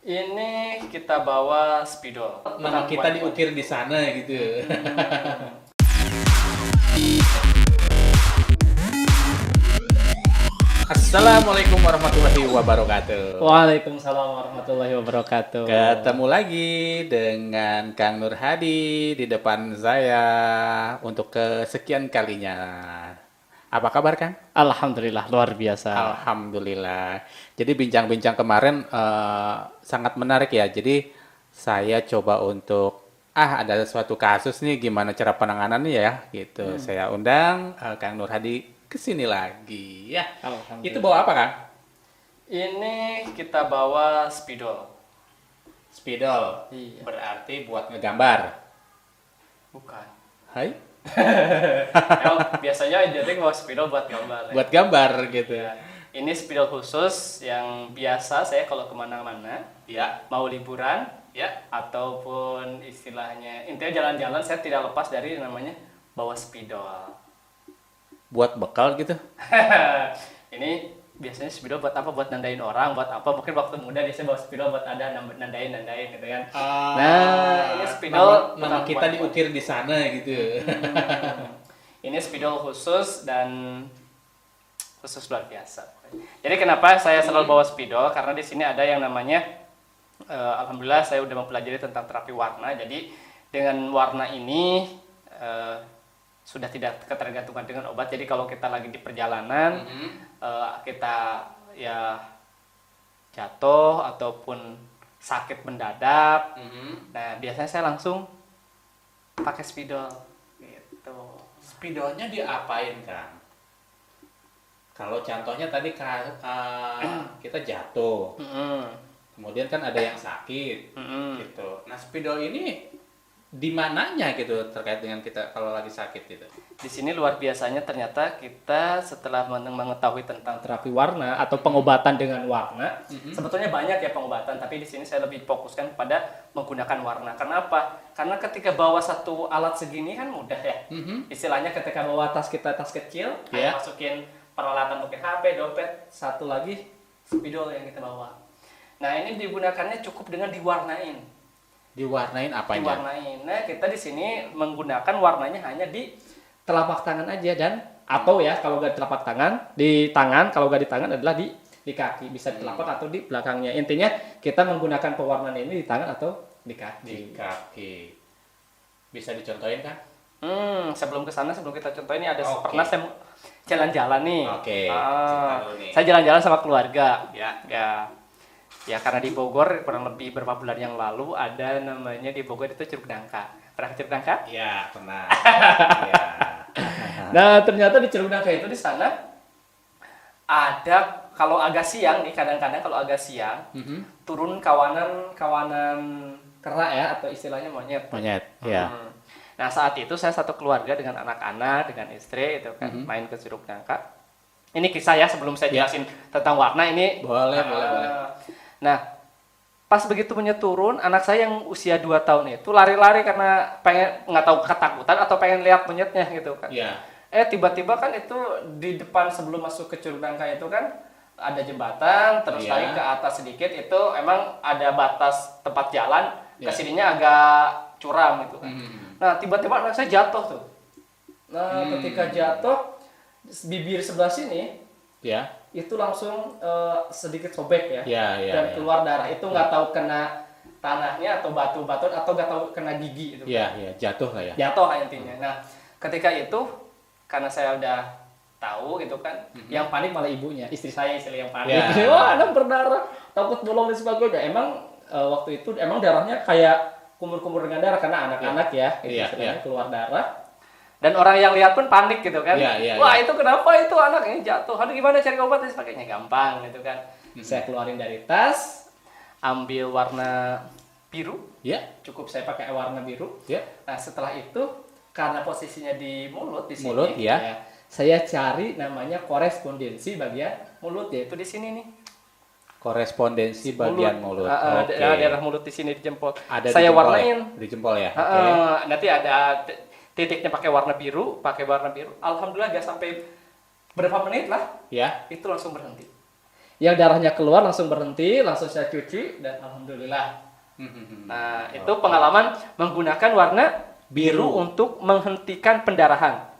Ini kita bawa spidol. Nama kita diukir di sana gitu. Assalamualaikum warahmatullahi wabarakatuh. Waalaikumsalam warahmatullahi wabarakatuh. Ketemu lagi dengan Kang Nur Hadi di depan saya untuk kesekian kalinya. Apa kabar, Kang? Alhamdulillah, luar biasa. Alhamdulillah. Jadi bincang-bincang kemarin sangat menarik ya. Jadi saya coba untuk ada suatu kasus nih gimana cara penanganannya ya gitu. Saya undang Kang Nur Hadi ke sini lagi ya. Alhamdulillah. Itu bawa apa, Kang? Ini kita bawa spidol. Spidol. Iya. Berarti buat ngegambar. Bukan. Hai? Emang biasanya identik bawa spidol buat gambar. Buat gambar gitu. Ya. Ini spidol khusus yang biasa saya kalau kemana-mana, Ya. mau liburan, Ya. ataupun istilahnya intinya jalan-jalan, saya tidak lepas dari namanya bawa spidol. Buat bekal gitu. Ini biasanya spidol buat apa? Buat nandain orang, buat apa? Mungkin waktu muda biasanya bawa spidol buat ada nandain gitu kan. Nah, ini spidol nama kita diukir di sana gitu. Ini spidol khusus dan khusus luar biasa. Jadi kenapa saya selalu bawa spidol? Karena di sini ada yang namanya alhamdulillah saya udah mempelajari tentang terapi warna. Jadi dengan warna ini sudah tidak ketergantungan dengan obat. Jadi kalau kita lagi di perjalanan, kita ya jatuh ataupun sakit mendadak, nah biasanya saya langsung pakai spidol. Gitu. Spidolnya diapain, Kang? Kalau contohnya tadi kita jatuh, kemudian kan ada yang sakit, gitu. Nah, spidol ini di mananya gitu terkait dengan kita kalau lagi sakit gitu. Di sini luar biasanya ternyata kita setelah mengetahui tentang terapi warna atau pengobatan dengan warna, sebetulnya banyak ya pengobatan, tapi di sini saya lebih fokuskan pada menggunakan warna. Kenapa? Karena ketika bawa satu alat segini kan mudah ya. Istilahnya ketika bawa tas kita, tas kecil, Yeah. masukin peralatan mungkin HP, dompet, satu lagi spidol yang kita bawa. Nah, ini digunakannya cukup dengan diwarnain. Diwarnain apanya? Diwarnain. Nah, kita di sini menggunakan warnanya hanya di telapak tangan aja dan atau ya kalau nggak di telapak tangan, di tangan, kalau nggak di tangan adalah di kaki, bisa di telapak atau di belakangnya. Intinya kita menggunakan pewarnaan ini di tangan atau di kaki. Di kaki. Bisa dicontohin, Kang? Sebelum ke sana, sebelum kita contoh ini ada Oke. pernah saya jalan-jalan nih. Oke, Ah, cerita dulu nih. saya jalan-jalan sama keluarga. Ya. Ya karena di Bogor kurang lebih beberapa bulan yang lalu ada namanya di Bogor itu Curug Nangka. Pernah ke Curug Nangka? Ya, pernah. Ya. Nah, ternyata di Curug Nangka itu di sana ada kalau agak siang nih, kadang-kadang kalau agak siang turun kawanan kera ya atau istilahnya monyet. Monyet, ya. Nah, saat itu saya satu keluarga dengan anak-anak, dengan istri itu kan main ke Curug Nangka. Ini kisah ya sebelum saya jelasin tentang warna ini. Boleh. Nah, pas begitu monyet turun, anak saya yang usia 2 tahun itu lari-lari karena pengen nggak tahu ketakutan atau pengen lihat monyetnya gitu kan. Iya. Tiba-tiba kan itu di depan sebelum masuk ke Curug Nangka itu kan ada jembatan, terus Iya. naik ke atas sedikit itu emang ada batas tempat jalan, Iya. kesininya agak curam gitu kan. Nah, tiba-tiba anak saya jatuh tuh. Nah, ketika jatuh, bibir sebelah sini Ya. itu langsung sedikit sobek ya, Ya. dan keluar darah. Itu nggak tahu kena tanahnya atau batu-batu atau nggak tahu kena gigi itu. Ya, jatuh lah ya. Jatuh lah intinya. Nah, ketika itu karena saya udah tahu gitu kan, yang panik malah ibunya, istri yang panik. Ya. Wah, anak berdarah, takut bolong dan sebagainya. Emang waktu itu emang darahnya kayak kumur-kumur dengan darah karena anak-anak ya, itu Iya, istilahnya iya. keluar darah. Dan orang yang lihat pun panik gitu kan. Iya, Wah, iya. itu kenapa itu anak ini jatuh? Aduh, gimana cari obat dan sebagainya. Gampang gitu kan. Saya keluarin dari tas, ambil warna biru. Ya. Cukup saya pakai warna biru. Ya. Nah, setelah itu karena posisinya di mulut di sini. Mulut, ya. Saya cari namanya korespondensi bagian mulut, yaitu di sini nih. Korespondensi bagian mulut. Oke. Daerah mulut di sini di jempol. Ada Saya di jempol warnain. ya? Di jempol ya. Oke. Nanti ada titiknya pakai warna biru. Alhamdulillah gak sampai berapa menit lah, Ya. itu langsung berhenti. Yang darahnya keluar langsung berhenti, langsung saya cuci dan alhamdulillah. Nah, itu pengalaman menggunakan warna biru untuk menghentikan pendarahan.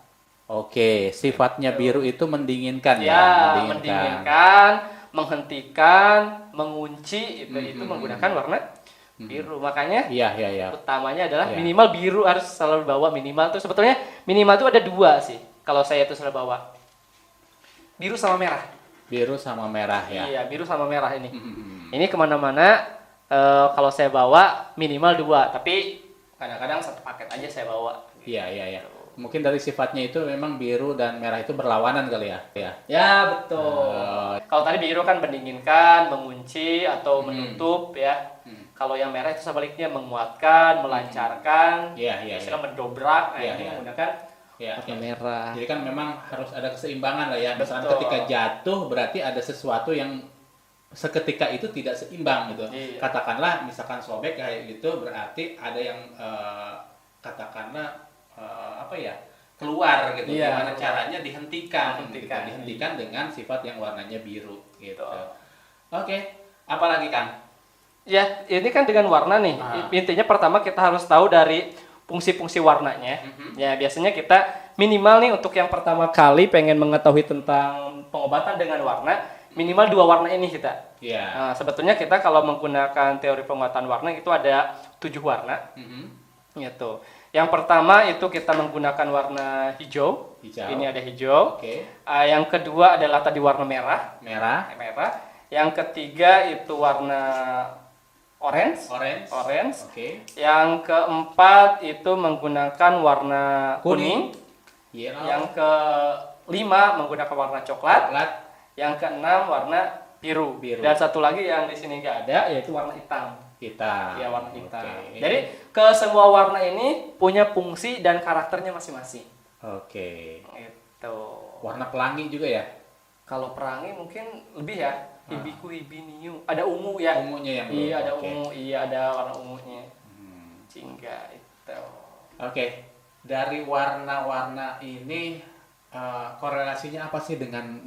Oke, sifatnya biru itu mendinginkan ya, Ya, mendinginkan, menghentikan, mengunci itu menggunakan warna biru. Makanya Iya, iya, iya. utamanya adalah Iya. minimal biru harus selalu bawa minimal tuh sebetulnya minimal tuh ada dua sih kalau saya tuh selalu bawa. Biru sama merah. Biru sama merah ya. Iya, biru sama merah ini. Ini kemana-mana kalau saya bawa minimal dua, tapi kadang-kadang satu paket aja saya bawa. Iya, iya, iya. Mungkin dari sifatnya itu memang biru dan merah itu berlawanan kali ya. Ya. Ya, betul. Kalau tadi biru kan mendinginkan, mengunci atau menutup ya. Kalau yang merah itu sebaliknya menguatkan, melancarkan, Iya, iya, istilah mendobrak. Nah, Iya, ini iya. menggunakan Ya, warna ya. merah. Jadi kan memang harus ada keseimbangan lah ya. Misalkan Betul. ketika jatuh berarti ada sesuatu yang seketika itu tidak seimbang gitu. Iya. Katakanlah misalkan sobek kayak gitu berarti ada yang katakanlah apa ya? Keluar gitu. Iya, Gimana keluar. caranya dihentikan, gitu. Dihentikan. Dihentikan dengan sifat yang warnanya biru gitu. Betul. Oke. Apalagi Kang? Ya, ini kan dengan warna nih. Intinya pertama kita harus tahu dari fungsi-fungsi warnanya. Ya, biasanya kita minimal nih untuk yang pertama kali pengen mengetahui tentang pengobatan dengan warna, minimal dua warna ini kita. Iya. Nah, sebetulnya kita kalau menggunakan teori pengobatan warna itu ada 7 warna. Gitu. Yang pertama itu kita menggunakan warna hijau. Hijau. Ini ada hijau. Oke. Yang kedua adalah tadi warna merah. Merah. Merah. Yang ketiga itu warna orange. Orange. Oke. Yang keempat itu menggunakan warna kuning. Yellow. Yang kelima menggunakan warna coklat. Coklat. Yang keenam warna biru. Biru. Dan satu lagi yang di sini nggak ada yaitu warna hitam. Hitam. Ya, warna hitam. Oke. Jadi ke semua warna ini punya fungsi dan karakternya masing-masing. Oke. Itu. Warna pelangi juga ya? Kalau perangi mungkin lebih ya. Hibiku hibiniu. Ada ungu ya. Ungunya yang Iya, ada oke. ungu. Iya, ada warna ungunya. Jingga itu. Oke. Dari warna-warna ini korelasinya apa sih dengan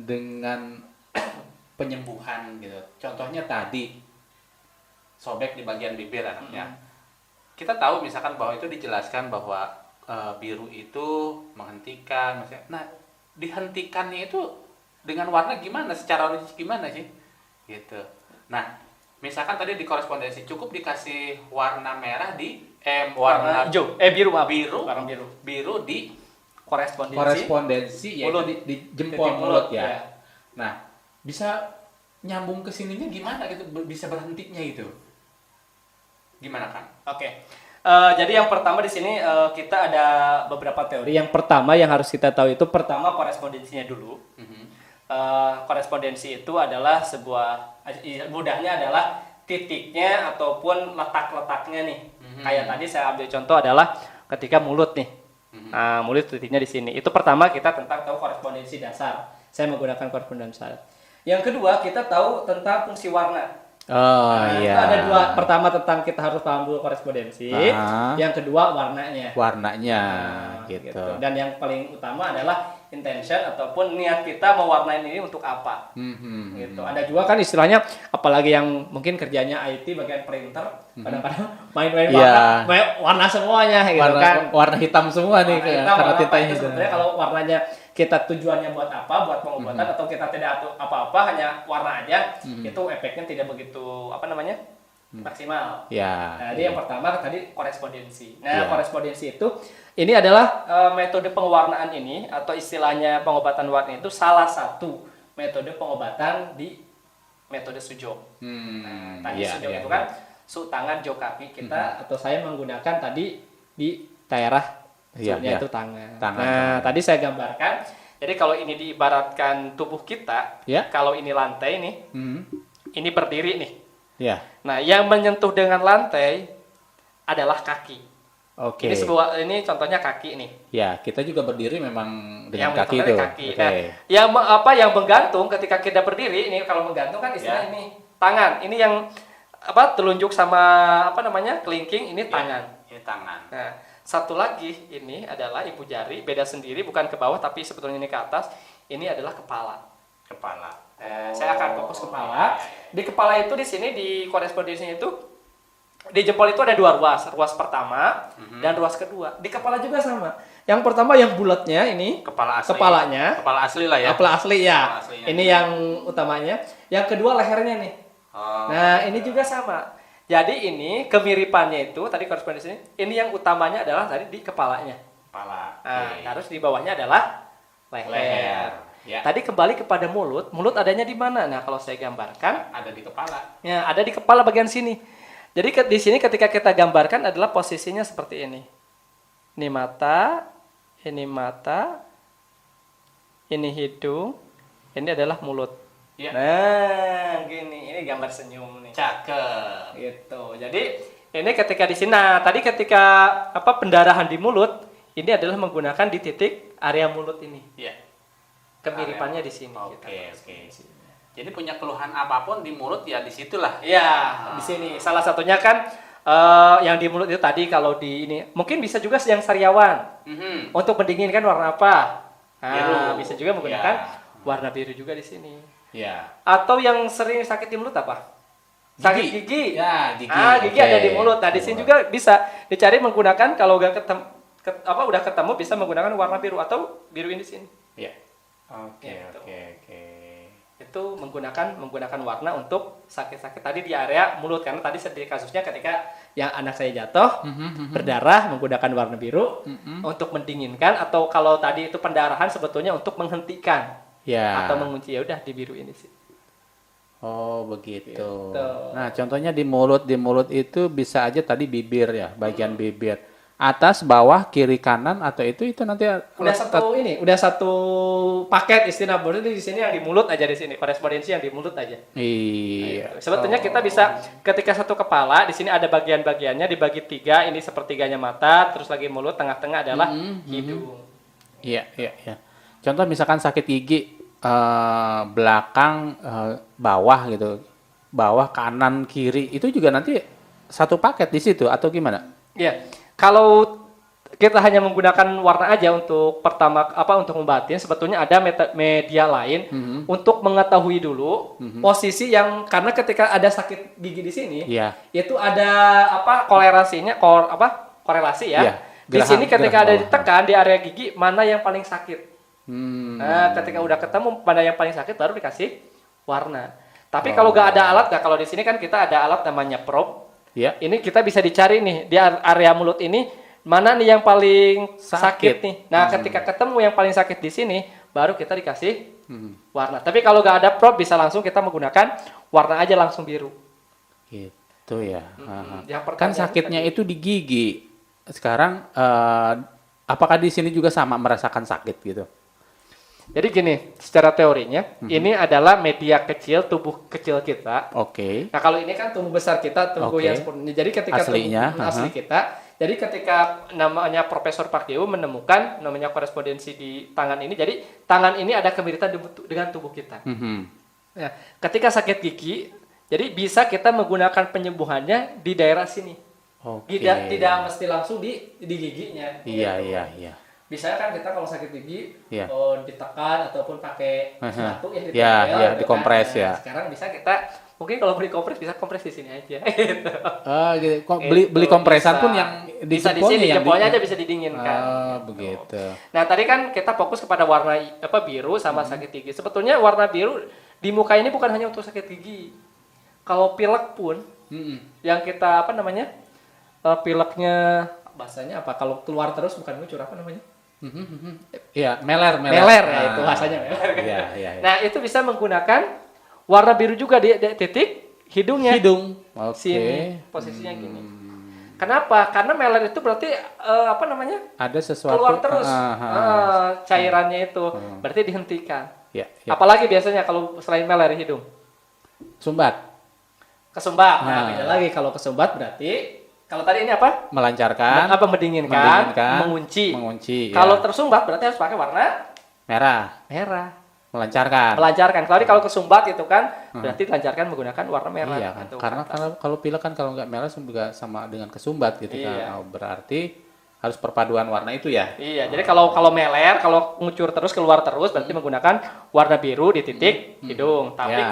penyembuhan gitu? Contohnya tadi sobek di bagian bibir anaknya. Kita tahu misalkan bahwa itu dijelaskan bahwa biru itu menghentikan, maksudnya. Nah, dihentikannya itu dengan warna gimana? Secara logis gimana sih? Gitu. Nah, misalkan tadi di korespondensi cukup dikasih warna merah di warna hijau. Biru, maaf. biru, Warna biru. biru di Korespondensi. yaitu Mulut. di jempol Titik mulut ya. ya. Nah, bisa nyambung ke sininya gimana gitu? Bisa berhentinya itu? Gimana kan? Oke. Jadi yang pertama di sini kita ada beberapa teori. Yang pertama yang harus kita tahu itu pertama korespondensinya dulu. Korespondensi itu adalah sebuah mudahnya adalah titiknya ataupun letak-letaknya nih. Kayak tadi saya ambil contoh adalah ketika mulut nih. Nah, mulut titiknya di sini. Itu pertama kita tentang tahu korespondensi dasar. Saya menggunakan korespondensi dasar. Yang kedua kita tahu tentang fungsi warna. Oh Itu ada dua. Pertama tentang kita harus paham dulu korespondensi. Yang kedua warnanya. Warnanya Nah, gitu. Dan yang paling utama adalah intention ataupun niat kita mewarnain ini untuk apa. Gitu. Ada juga kan istilahnya apalagi yang mungkin kerjanya IT bagian printer kadang-kadang main-main warna, warna semuanya gitu kan. Warna hitam semua nih Warna hitam, karena warna tintanya apa itu itu. sebenarnya kalau warnanya kita tujuannya buat apa, buat pengobatan atau kita tidak apa-apa hanya warna aja, itu efeknya tidak begitu maksimal. Ya. Nah, jadi yang pertama tadi korespondensi. Nah, Ya. korespondensi itu ini adalah metode pengewarnaan ini atau istilahnya pengobatan warna itu salah satu metode pengobatan di metode Sujok. Tadi Sujok itu kan su tangan jo kaki kita atau saya menggunakan tadi di daerah itu tangan. Nah, tadi saya gambarkan. Jadi kalau ini diibaratkan tubuh kita, kalau ini lantai nih, ini berdiri nih. Ya. Nah, yang menyentuh dengan lantai adalah kaki. Oke. Ini contohnya kaki nih. Ya, kita juga berdiri memang dengan Yang kaki itu. kaki. Nah, yang menggantung ketika kita berdiri ini kalau menggantung kan istilah ini tangan. Ini yang telunjuk sama kelingking ini tangan. Ini tangan. Nah, satu lagi ini adalah ibu jari, beda sendiri bukan ke bawah tapi sebetulnya ini ke atas. Ini adalah kepala. Nah, saya akan fokus kepala. Di kepala itu di sini di korespondensinya itu di jempol itu ada 2 ruas. Ruas pertama dan ruas kedua. Di kepala juga sama. Yang pertama yang bulatnya ini Kepala asli. kepalanya. Kepala asli lah ya. Kepala asli ya. Kepala aslinya. Ini yang utamanya. Yang kedua lehernya nih. Oh, Nah, ini juga sama. Jadi ini kemiripannya itu tadi korespondensinya. Ini yang utamanya adalah tadi di kepalanya. kepala. Nah, Oke. terus di bawahnya adalah leher. Leher. Ya. Tadi kembali kepada mulut. Mulut adanya di mana? Nah, kalau saya gambarkan, Ada di kepala. ya ada di kepala bagian sini. Jadi di sini ketika kita gambarkan adalah posisinya seperti ini. Ini mata, ini hidung, ini adalah mulut. Ya. Nah, gini, ini gambar senyum nih. Cakep. Gitu. Jadi ini ketika di sini, nah, tadi ketika pendarahan di mulut, ini adalah menggunakan di titik area mulut ini. Ya. Kemiripannya di sini. Oke, oke. Jadi punya keluhan apapun di mulut ya di situlah. Iya, di sini. Salah satunya kan yang di mulut itu tadi kalau di ini mungkin bisa juga yang sariawan. Mhm. Untuk mendinginkan warna apa? Nah, Biru. bisa juga menggunakan Ya. warna biru juga di sini. Ya. Atau yang sering sakit di mulut apa? Sakit gigi. Ya, gigi. Gigi Oke. ada di mulut. Nah, di sini juga bisa dicari menggunakan kalau udah ketemu udah ketemu bisa menggunakan warna biru atau biru ini di sini. Ya. Oke, Gitu. oke. Itu menggunakan warna untuk sakit-sakit tadi di area mulut karena tadi seperti kasusnya ketika yang anak saya jatuh berdarah menggunakan warna biru untuk mendinginkan atau kalau tadi itu pendarahan sebetulnya untuk menghentikan Ya. atau mengunci ya udah di biru ini sih. Oh, begitu. Gitu. Nah, contohnya di mulut itu bisa aja tadi bibir ya, bagian bibir. Atas, bawah, kiri, kanan atau itu nanti Udah satu paket istilah berarti di sini yang di mulut aja di sini korespondensi yang di mulut aja. Iya. Sebetulnya kita bisa ketika satu kepala di sini ada bagian-bagiannya dibagi 3, ini sepertiganya mata, terus lagi mulut, tengah-tengah adalah hidung. Iya. Contoh misalkan sakit gigi belakang bawah gitu. Bawah, kanan, kiri itu juga nanti satu paket di situ atau gimana? Iya. Kalau kita hanya menggunakan warna aja untuk untuk membatin, sebetulnya ada media lain untuk mengetahui dulu posisi yang karena ketika ada sakit gigi di sini, Iya. itu ada korelasi ya. Iya, Di sini ketika geraham ada bawah. ditekan di area gigi mana yang paling sakit. Nah, Hmm. ketika udah ketemu mana yang paling sakit baru dikasih warna. Tapi kalau nggak ada alat, kalau di sini kan kita ada alat namanya probe. Iya. Ini kita bisa dicari nih di area mulut ini mana nih yang paling sakit nih. Nah, ketika ketemu yang paling sakit di sini, baru kita dikasih warna. Tapi kalau nggak ada probe bisa langsung kita menggunakan warna aja langsung biru. Gitu ya. Yang Kan pertanyaan sakitnya tadi. itu di gigi. Sekarang apakah di sini juga sama merasakan sakit gitu? Jadi gini, secara teorinya ini adalah media kecil tubuh kecil kita. Oke. Nah, kalau ini kan tubuh besar kita, tubuh Oke. yang seperti jadi ketika Aslinya, tubuh asli kita, jadi ketika namanya Profesor Parkeu menemukan namanya korespondensi di tangan ini, jadi tangan ini ada kemiripan dengan tubuh kita. Nah, ketika sakit gigi, jadi bisa kita menggunakan penyembuhannya di daerah sini. Oke. Tidak mesti langsung di giginya. Iya. Bisa kan kita kalau sakit gigi Iya. ditekan ataupun pakai batu ya Iya, ditempel, iya, gitu dikompres kan. ya. Nah, sekarang bisa kita mungkin kalau beli kompres bisa kompres di sini aja. Gitu. Gitu. Kok beli kompresan Bisa. pun yang Bisa di jempolnya sini, yang jempolnya aja bisa didinginkan. Begitu. Nah, tadi kan kita fokus kepada warna biru sama sakit gigi. Sebetulnya warna biru di muka ini bukan hanya untuk sakit gigi. Kalau pilek pun yang kita pileknya bahasanya apa? Kalau keluar terus bukan ngucur apa namanya? Iya, meler. Meler ya, itu bahasanya meler. Iya. Nah, itu bisa menggunakan warna biru juga di titik hidungnya. Hidung. Oke. Sini posisinya gini. Kenapa? Karena meler itu berarti Ada sesuatu keluar terus cairannya itu. Berarti dihentikan. Ya. Apalagi biasanya kalau selain meler hidung. Sumbat. Kesumbat. Nah, beda lagi kalau kesumbat berarti kalau tadi ini apa? Melancarkan. Mendinginkan, mengunci. Kalau tersumbat berarti harus pakai warna merah. Melancarkan. Kalau kesumbat itu kan berarti dilancarkan menggunakan warna merah. Iya kan. Gitu. Karena kalau pilek kan kalau nggak merah juga sama dengan kesumbat gitu kan. Iya. Oh, berarti harus perpaduan warna itu ya. Iya, jadi kalau meler, kalau ngucur terus keluar terus berarti menggunakan warna biru di titik hidung. Tapi Ya.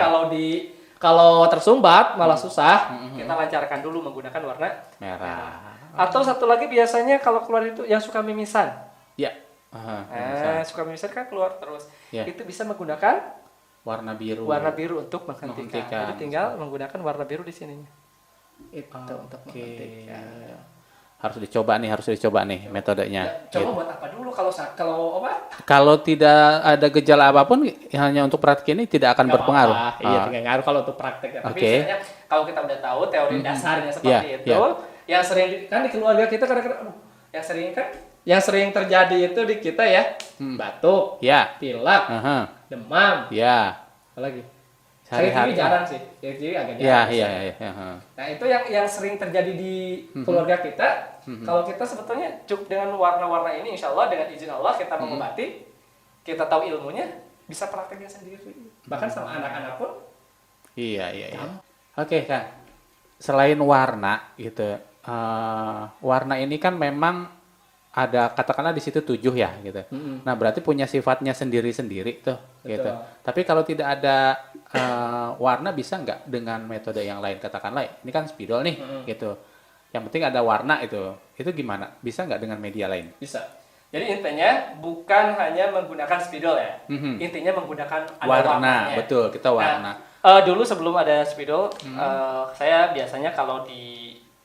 kalau tersumbat malah susah, kita lancarkan dulu menggunakan warna Merah. Atau satu lagi biasanya kalau keluar itu yang suka mimisan. Ya. Suka mimisan kan keluar terus. Ya. Itu bisa menggunakan Warna biru. warna biru untuk menghentikan. Menghentikan. Jadi tinggal menggunakan warna biru di sininya. Itu untuk Oke. menghentikan. Harus dicoba nih metodenya. Coba Gitu. buat apa dulu kalau apa? Kalau tidak ada gejala apapun, hanya untuk praktik ini tidak akan Nggak berpengaruh. apa-apa. Iya, tidak ngaruh kalau untuk praktek. Tapi Oke. misalnya kalau kita udah tahu teori dasarnya seperti Iya, itu, iya. yang sering kan di keluarga kita kadang-kadang yang sering terjadi itu di kita ya, batuk, Ya. pilek, Aha. demam, Ya. apalagi. Sehari-hari. Sering jarang sih. Jadi agak Ya, jarang. iya, iya, iya. Nah, itu yang sering terjadi di keluarga kita. Kalau kita sebetulnya cukup dengan warna-warna ini, insya Allah dengan izin Allah kita mengobati, kita tahu ilmunya, bisa prakteknya sendiri. Bahkan sama anak-anak pun. Iya, iya, iya. Oke, Kang. Selain warna gitu, warna ini kan memang ada katakanlah di situ 7 ya gitu. Nah, berarti punya sifatnya sendiri-sendiri tuh gitu. Tapi kalau tidak ada warna bisa nggak dengan metode yang lain katakanlah ini kan spidol nih gitu. Yang penting ada warna itu. Itu gimana? Bisa nggak dengan media lain? Bisa. Jadi intinya bukan hanya menggunakan spidol ya. Intinya menggunakan ada warnanya. Betul, kita warna. Dulu sebelum ada spidol, saya biasanya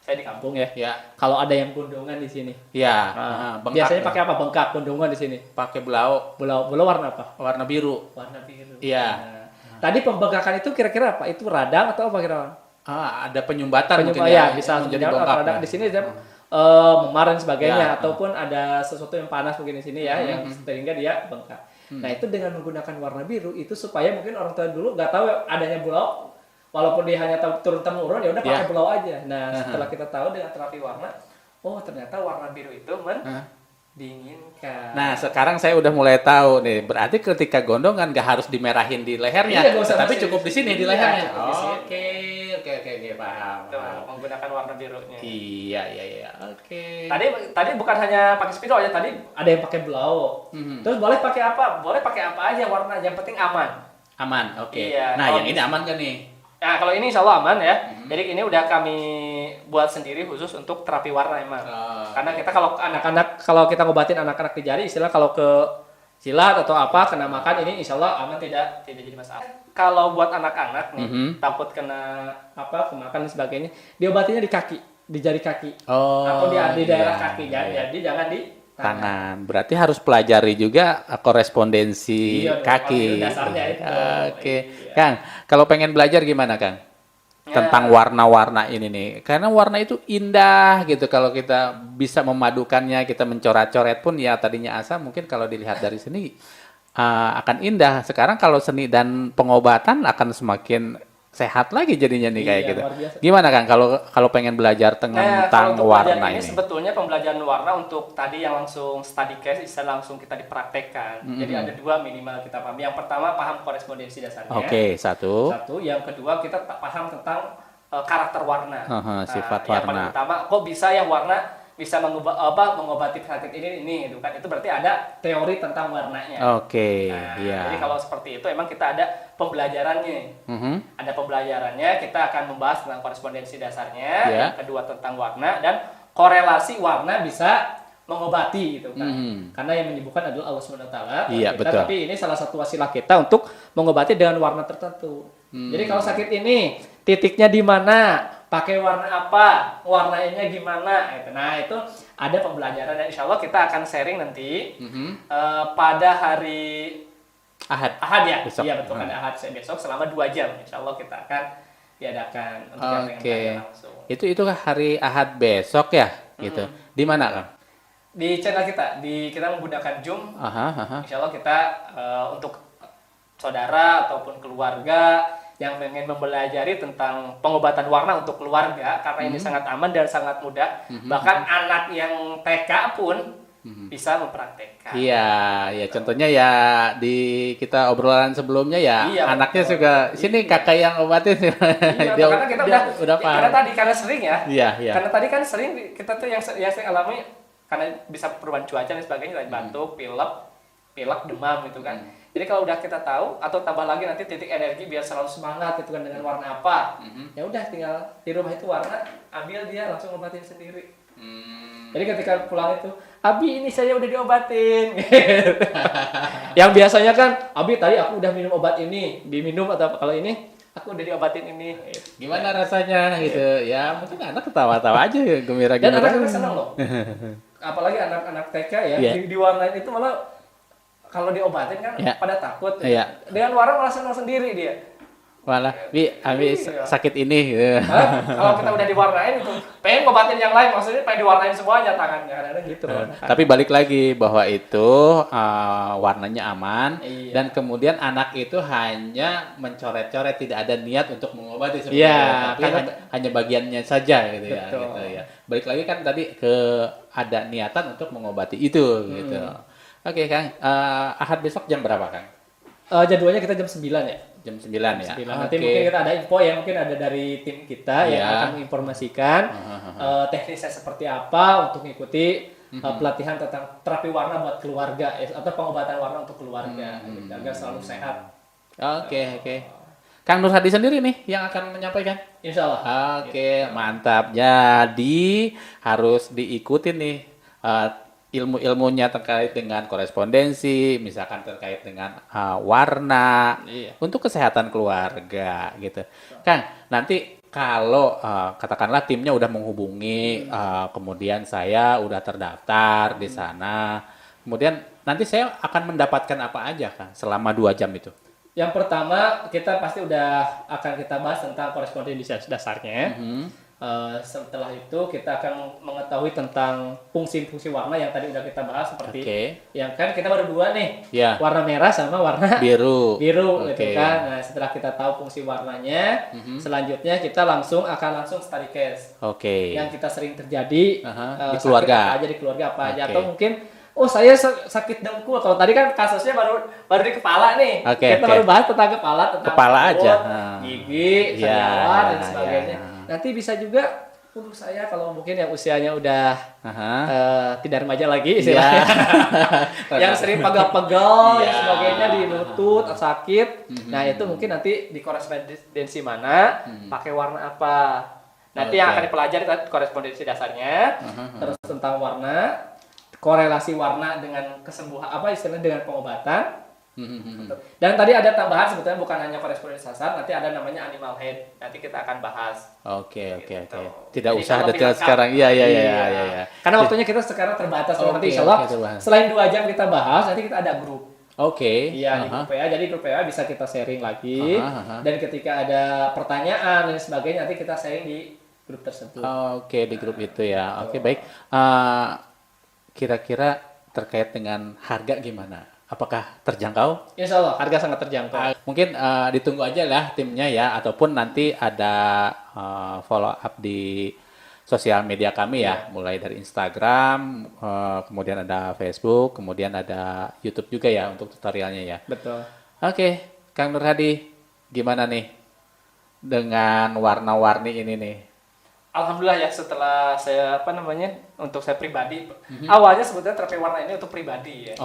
saya di kampung ya. Ya. Kalau ada yang gundungan di sini. Ya, bengkak. Biasanya pakai apa? Bengkak gundungan di sini. Pakai belau Belau warna apa? warna biru. Warna biru. Iya. Nah, tadi pembengkakan itu kira-kira apa? Itu radang atau apa kira-kira? Ada penyumbatan mungkin Ya, bisa menjadi menjadi bengkak. radang di sini dia memar dan sebagainya Ya. ataupun ada sesuatu yang panas mungkin di sini ya yang sehingga dia bengkak. Nah, itu dengan menggunakan warna biru itu supaya mungkin orang tua dulu nggak tahu adanya belau walaupun dia hanya turun temurun ya udah pakai belau aja. Nah, setelah kita tahu dengan terapi warna, oh ternyata warna biru itu mendinginkan. Nah, sekarang saya udah mulai tahu nih. Berarti ketika gondongan nggak harus dimerahin di lehernya, Iya, nggak usah tapi masih- cukup di sini di Iya, lehernya. cukup di sini. Oke, paham. Tuh, menggunakan warna birunya. Iya. Oke. Tadi bukan hanya pakai spidol ya, tadi ada yang pakai belau. Terus boleh pakai apa? Boleh pakai apa aja warna, yang penting aman. Aman, oke. Iya, Nah, kalau yang ini aman kan nih? Nah, kalau ini insya Allah aman ya. Jadi ini udah kami buat sendiri khusus untuk terapi warna emang. Karena kita kalau anak-anak, kalau kita ngobatin anak-anak di jari, istilah kalau ke silat atau apa kena makan ini insya Allah aman, tidak jadi masalah. Kalau buat anak-anak nih takut kena kemakan dan sebagainya, diobatinya di kaki, di jari kaki, atau di daerah kaki. Jadi jangan di tangan. Berarti harus pelajari juga korespondensi Iya dong, kaki. kalau dasarnya itu. Oke. Iya. Kang, kalau pengen belajar gimana, Kang? Tentang warna-warna ini nih. Karena warna itu indah gitu kalau kita bisa memadukannya, kita mencoret-coret pun ya tadinya asa mungkin kalau dilihat dari sini akan indah. Sekarang kalau seni dan pengobatan akan semakin sehat lagi jadinya nih kayak Iya, gitu. luar biasa. Gimana, Kang, kalau pengen belajar tentang kalau untuk warna pembelajaran ini? sebetulnya pembelajaran warna untuk tadi yang langsung study case bisa langsung kita dipraktekkan. Jadi ada dua minimal kita paham. Yang pertama paham korespondensi dasarnya. Oke, satu. Yang kedua kita paham tentang karakter warna. Sifat Yang paling warna. utama kok bisa yang warna bisa mengobati penyakit ini gitu kan. Itu berarti ada teori tentang warnanya. Oke, Nah, iya. jadi kalau seperti itu emang kita ada pembelajarannya. Ada pembelajarannya, kita akan membahas tentang korespondensi dasarnya, Ya. yang kedua tentang warna dan korelasi warna bisa mengobati gitu kan. Karena yang menyembuhkan adalah Allah SWT. Iya, betul. Tapi ini salah satu wasilah kita untuk mengobati dengan warna tertentu. Jadi kalau sakit ini titiknya di mana, pakai warna apa, warnanya gimana gitu. Nah, itu ada pembelajaran dan insya Allah kita akan sharing nanti pada hari Ahad ya? Besok. Iya betul, pada Ahad besok selama 2 jam. Insya Allah kita akan diadakan untuk yang pengen Oke. belajar langsung. Itu hari Ahad besok ya, gitu. Di mana, Kang? Di channel kita, kita menggunakan Zoom. Insya Allah kita untuk saudara ataupun keluarga yang pengen mempelajari tentang pengobatan warna untuk keluarga, karena ini sangat aman dan sangat mudah. Bahkan anak yang TK pun bisa mempraktekkan. Iya, contohnya ya di kita obrolan sebelumnya ya, Iya, anaknya betul. juga sini kakak yang obatin. Iya, karena kita udah paham. karena sering ya. Iya. Karena tadi kan sering kita tuh yang sering alami karena bisa perubahan cuaca dan sebagainya, dari batuk, pilek, demam gitu kan. Jadi kalau udah kita tahu atau tambah lagi nanti titik energi biar selalu semangat gitu kan dengan warna apa, ya udah tinggal di rumah itu warna ambil dia langsung obatin sendiri. Jadi ketika pulang itu, Abi ini saya udah diobatin. Yang biasanya kan, Abi tadi aku udah minum obat ini, diminum atau kalau ini aku udah diobatin ini. Gimana rasanya gitu? Ya mungkin anak ketawa-tawa aja ya, Dan gembira-gembira. anak-anak senang loh. Apalagi anak-anak TK ya, diwarnain itu malah kalau diobatin kan pada takut. Dengan warna malah senang sendiri dia. Walah, Abi sakit ini gitu. Kalau kita udah diwarnain itu, pengen ngobatin yang lain, maksudnya pengen diwarnain semuanya tangannya, kadang-kadang gitu loh. Tapi balik lagi bahwa itu warnanya aman dan kemudian anak itu hanya mencoret-coret, tidak ada niat untuk mengobati sebenarnya, tapi hanya bagiannya saja gitu ya. Gitu ya. Balik lagi kan tadi ke ada niatan untuk mengobati itu gitu. Oke Kang, Ahad besok jam berapa Kang? Jadwalnya kita jam 9 ya. Jam 9 ya. Nanti mungkin kita ada info ya, mungkin ada dari tim kita yang akan menginformasikan teknisnya seperti apa untuk mengikuti pelatihan tentang terapi warna buat keluarga atau pengobatan warna untuk keluarga agar selalu sehat. Oke. Kang Nur Hadi sendiri nih yang akan menyampaikan. Insya Allah. Oke, mantap. Jadi harus diikuti nih ilmu-ilmunya terkait dengan korespondensi, misalkan terkait dengan warna, untuk kesehatan keluarga gitu. Kang, nanti kalau katakanlah timnya udah menghubungi, kemudian saya udah terdaftar di sana, kemudian nanti saya akan mendapatkan apa aja Kang selama 2 jam itu? Yang pertama kita pasti udah akan kita bahas tentang korespondensi dasarnya. Setelah itu kita akan mengetahui tentang fungsi-fungsi warna yang tadi udah kita bahas seperti yang kan kita baru 2 nih, warna merah sama warna biru gitu kan. Nah setelah kita tahu fungsi warnanya, selanjutnya kita langsung study case. Yang kita sering terjadi di keluarga, di keluarga apa aja atau mungkin saya sakit dengkul. Kalau tadi kan kasusnya baru di kepala nih. Kita baru bahas tentang kepala aja, gigi, sariawan dan sebagainya. Nanti bisa juga untuk saya kalau mungkin yang usianya udah tidak remaja lagi istilahnya, yang sering pegal-pegal dan sebagainya di lutut sakit. Nah itu mungkin nanti di korespondensi mana, pakai warna apa. Nanti yang akan dipelajari korespondensi dasarnya, terus tentang warna, korelasi warna dengan kesembuhan dengan pengobatan. Dan tadi ada tambahan sebetulnya bukan hanya korespondensi dasar, nanti ada namanya animal head. Nanti kita akan bahas. Oke. Tidak usah detail sekarang. Iya. Karena waktunya kita sekarang terbatas. Nanti insya Allah selain 2 jam kita bahas, nanti kita ada grup. Iya, di grup PA. Jadi grup PA bisa kita sharing lagi. Dan ketika ada pertanyaan dan sebagainya, nanti kita sharing di grup tersebut. Di grup itu ya. Baik. Kira-kira terkait dengan harga gimana? Apakah terjangkau? Insya Allah harga sangat terjangkau. Mungkin ditunggu aja lah timnya ya, ataupun nanti ada follow up di sosial media kami ya, mulai dari Instagram, kemudian ada Facebook, kemudian ada YouTube juga ya untuk tutorialnya ya. Betul. Kang Nur Hadi, gimana nih dengan warna-warni ini nih? Alhamdulillah ya, setelah saya untuk saya pribadi, awalnya sebetulnya terapi warna ini untuk pribadi ya.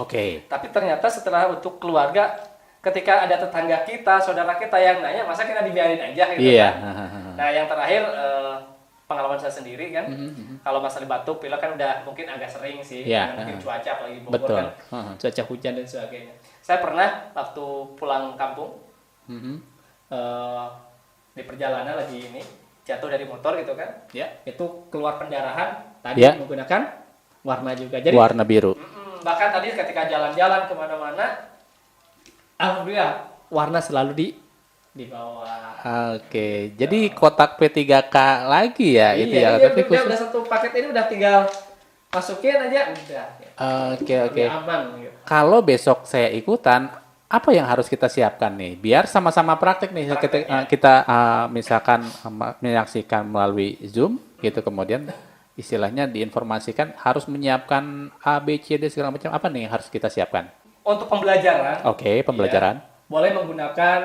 Tapi ternyata setelah untuk keluarga, ketika ada tetangga kita, saudara kita yang nanya, masa kita dibiarin aja gitu kan. Nah yang terakhir pengalaman saya sendiri kan, kalau masalah batuk, pilek kan udah mungkin agak sering sih, mungkin cuaca apalagi Bogor kan, cuaca hujan dan sebagainya. Saya pernah waktu pulang kampung, di perjalanan lagi jatuh dari motor gitu kan, itu keluar pendarahan tadi menggunakan warna juga, jadi warna biru. Bahkan tadi ketika jalan-jalan kemana-mana, alhamdulillah warna selalu di bawah. Jadi kotak P3K lagi ya itu ya. Tapi udah satu paket ini udah tinggal masukin aja udah. Aman gitu. Kalau besok saya ikutan, apa yang harus kita siapkan nih biar sama-sama praktek nih kita misalkan menyaksikan melalui Zoom gitu, kemudian istilahnya diinformasikan harus menyiapkan A, B, C, D segala macam, apa nih yang harus kita siapkan untuk pembelajaran? Pembelajaran boleh menggunakan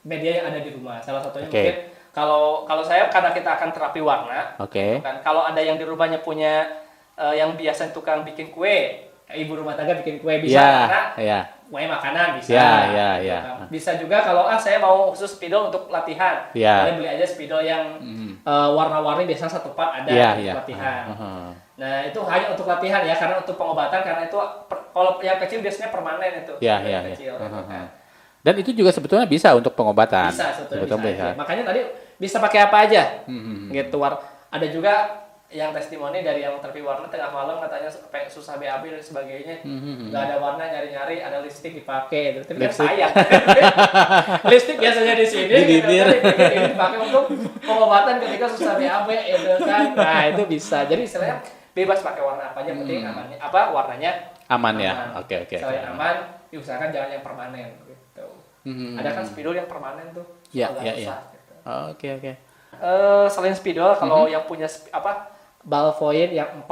media yang ada di rumah, salah satunya mungkin kalau saya karena kita akan terapi warna kan, kalau ada yang di rumahnya punya yang biasa tukang bikin kue, ibu rumah tangga bikin kue bisa, Iya, karena iya. kue makanan bisa. Iya, iya, gitu iya. kan. Bisa juga kalau saya mau khusus spidol untuk latihan, Iya. kalian beli aja spidol yang warna-warni biasanya satu part ada Iya, untuk iya. latihan. Nah itu hanya untuk latihan ya, karena untuk pengobatan karena itu kalau yang kecil biasanya permanen itu. Iya, yang iya, kecil, iya. gitu kan. Dan itu juga sebetulnya bisa untuk pengobatan. Bisa sebetulnya Sebetulnya bisa. Aja. Makanya tadi bisa pakai apa aja. Gitu ada juga yang testimoni dari yang terapi warna tengah malam katanya susah BAB dan sebagainya. Nggak ada warna nyari-nyari, ada lipstick dipakai gitu. Tapi kan sayang. Lipstick biasanya di sini Di bibir. ini dipakai untuk pengobatan ketika susah BAB gitu kan. Nah, itu bisa. Jadi istilahnya bebas pakai warna apa aja, penting amannya warnanya Aman ya. Oke. Selain aman, diusahakan jangan yang permanen gitu. Ada kan spidol yang permanen tuh. Iya, agak iya, susah, iya. gitu. Oke. Selain spidol, kalau yang punya balfoin yang 4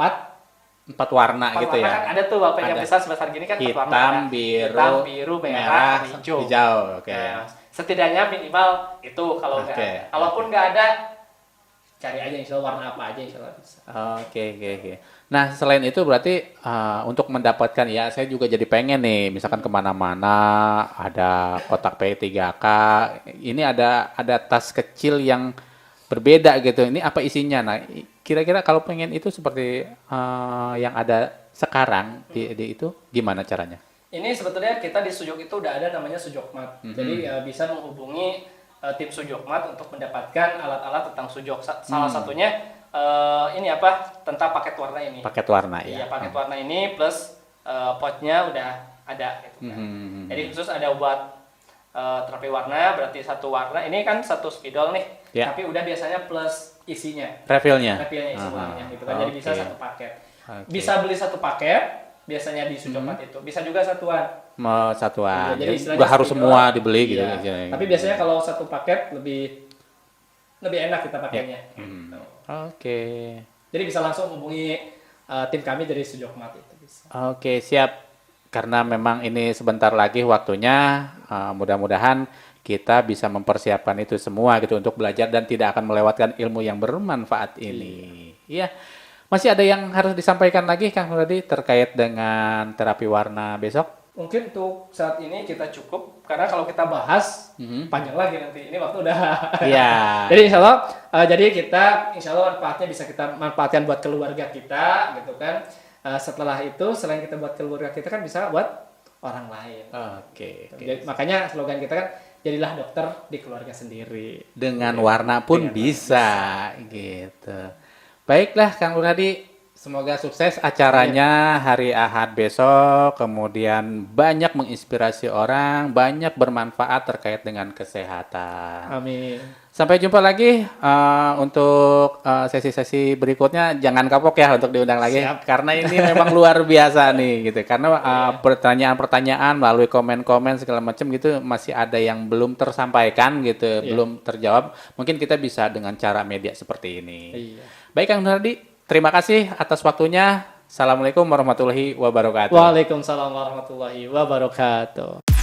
Warna gitu warna ya. kan ada tuh balfoin yang Ada. besar sebesar gini kan 4 warna. Hitam, Hitam, biru, merah, hijau. Oke. Nah, setidaknya minimal itu kalau nggak Oke. ada. Kalaupun nggak ada, cari aja insya Allah warna apa aja insya Allah bisa. Oke. Nah, selain itu berarti untuk mendapatkan ya, saya juga jadi pengen nih, misalkan kemana-mana ada kotak P3K, ini ada tas kecil yang berbeda gitu. Ini apa isinya? Nah, kira-kira kalau pengen itu seperti yang ada sekarang di itu gimana caranya? Ini sebetulnya kita di Sujok itu udah ada namanya Sujokmat. Jadi bisa menghubungi tim Sujokmat untuk mendapatkan alat-alat tentang Sujok. Salah satunya ini tentang paket warna ini. Paket warna ya. Iya, paket warna ini plus potnya udah ada gitu kan. Jadi khusus ada buat terapi warna, berarti satu warna. Ini kan satu spidol nih. Ya. Tapi udah biasanya plus isinya. Refillnya. Refillnya isi uangnya gitu kan. Jadi bisa Oke. satu paket. Oke. Bisa beli satu paket biasanya di Sujokmat itu. Bisa juga satuan. Mau satuan. Iya, jadi Jadi istilahnya nggak harus spidol, semua dibeli gitu. iya. Tapi biasanya kalau satu paket lebih enak kita pakainya. Ya. Gitu. Oke. Jadi bisa langsung hubungi tim kami dari Sujokmat itu bisa. Oke, siap. Karena memang ini sebentar lagi waktunya, mudah-mudahan kita bisa mempersiapkan itu semua gitu untuk belajar dan tidak akan melewatkan ilmu yang bermanfaat ini. Iya. Masih ada yang harus disampaikan lagi Kang Nuradi terkait dengan terapi warna besok? Mungkin untuk saat ini kita cukup karena kalau kita bahas panjang lagi nanti. Ini waktu udah. Iya. Jadi insya Allah, insya Allah manfaatnya bisa kita manfaatkan buat keluarga kita, gitu kan. Setelah itu, selain kita buat keluarga kita kan bisa buat orang lain. Oke. Jadi, makanya slogan kita kan jadilah dokter di keluarga sendiri. Dengan warna pun bisa gitu. Baiklah Kang Nuradi, semoga sukses acaranya hari Ahad besok, kemudian banyak menginspirasi orang, banyak bermanfaat terkait dengan kesehatan. Amin. Sampai jumpa lagi untuk sesi-sesi berikutnya. Jangan kapok ya untuk diundang lagi. Siap. Karena ini memang luar biasa nih gitu. Karena pertanyaan-pertanyaan melalui komen-komen segala macam gitu masih ada yang belum tersampaikan gitu, belum terjawab. Mungkin kita bisa dengan cara media seperti ini. Iya. Baik Kang Nuradi, terima kasih atas waktunya. Assalamualaikum warahmatullahi wabarakatuh. Waalaikumsalam warahmatullahi wabarakatuh.